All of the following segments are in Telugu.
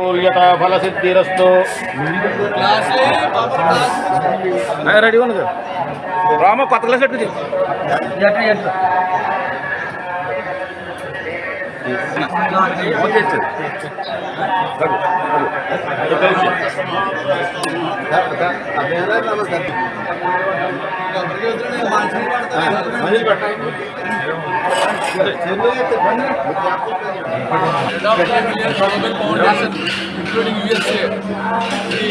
అనుకూల్యత ఫలసిద్ధిరస్తు. రెడీ ఉంది రామ కొత్త క్లాస్ ఎట్టు ఇంక్లూడింగ్ యూఎస్ఏ ఈ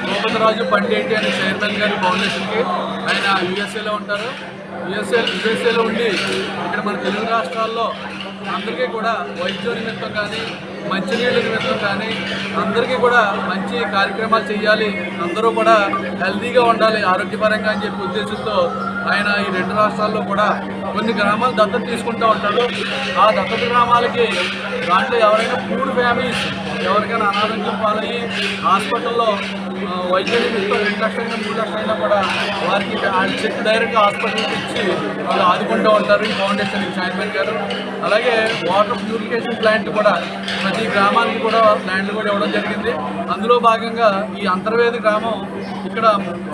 గోపతరాజు పండేటి అనే చైర్మన్ గారి ఫౌండేషన్కి ఆయన యూఎస్ఏలో ఉంటారు. యూఎస్ఏలో ఉండి ఇక్కడ మన తెలుగు రాష్ట్రాల్లో అందరికీ కూడా వైద్య నిమిత్తం కానీ మంచినీళ్ళ నిమిత్తం కానీ అందరికీ కూడా మంచి కార్యక్రమాలు చేయాలి, అందరూ కూడా హెల్తీగా ఉండాలి ఆరోగ్యపరంగా అని చెప్పి ఉద్దేశంతో ఆయన ఈ రెండు రాష్ట్రాల్లో కూడా కొన్ని గ్రామాలు దత్తత తీసుకుంటూ ఉంటారు. ఆ దత్తత గ్రామాలకి దాంట్లో ఎవరైనా పూర్ ఫ్యామిలీస్ ఎవరికైనా అనారోగ్యం పాలయ్యి హాస్పిటల్లో వైద్య నిమిత్తం 2 లక్షలైనా 3 లక్షలైనా కూడా వారికి చెక్ డైరెక్ట్గా హాస్పిటల్కి ఇచ్చి వాళ్ళు ఆదుకుంటూ ఉంటారు ఈ ఫౌండేషన్ చైర్మన్ గారు. అలాగే వాటర్ ప్యూరిఫికేషన్ ప్లాంట్ కూడా ప్రతి గ్రామానికి కూడా ప్లాంట్లు కూడా ఇవ్వడం జరిగింది. అందులో భాగంగా ఈ అంతర్వేది గ్రామం ఇక్కడ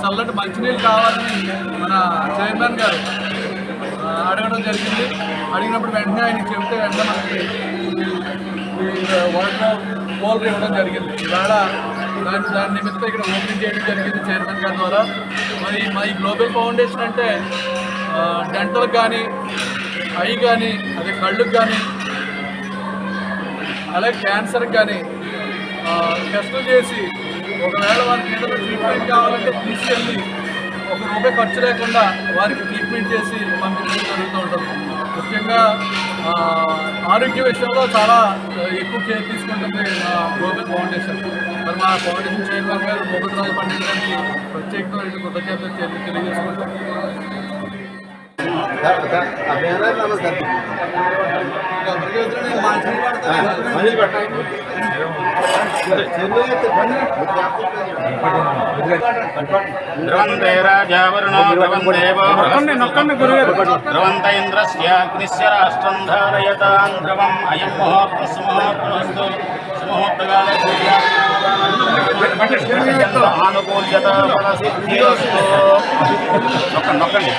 చల్లటి మంచినీళ్ళు కావాలని మన చైర్మన్ గారు అడగడం జరిగింది. అడిగినప్పుడు వెంటనే ఆయన చెప్తే వెంటనే మనకి వాటర్ పోల్ ఇవ్వడం జరిగింది. ఇవాళ దాని నిమిత్తం ఇక్కడ ఓపెనింగ్ చేయడం జరిగింది చైర్మన్ గారి ద్వారా. మరి మా ఈ గ్లోబల్ ఫౌండేషన్ అంటే డెంటల్కి కానీ ఐ కానీ అదే కళ్ళుకి కానీ అలాగే క్యాన్సర్కి కానీ టెస్టులు చేసి ఒకవేళ వారికి ఏదైనా ట్రీట్మెంట్ కావాలంటే తీసుకెళ్ళి ₹1 ఖర్చు లేకుండా వారికి ట్రీట్మెంట్ చేసి పంపించడం జరుగుతూ ఉంటుంది. ముఖ్యంగా ఆరోగ్య విషయంలో చాలా ఎక్కువ కేర్ తీసుకుంటుంది మా గ్లోబల్ ఫౌండేషన్. మరి మా ఫౌండేషన్ చైర్మన్ గారు గోపతరాజు పండిట్ గారికి ప్రత్యేకంగా కృతజ్ఞతలు తెలియజేసుకుంటాం. ధ్రువంతే రాజావరుణో ధ్రువందేవో ధ్రువంత ఇంద్రస్యాగ్నిస్య రాష్ట్రం ధారయతాం ధ్రువం అయం ముహూర్తస్సుముహూర్తమస్తు సుముహూర్తకాలే అనుకూల్యత ఫలసిద్ధిరస్తు. నొక్కండి నొక్కండి.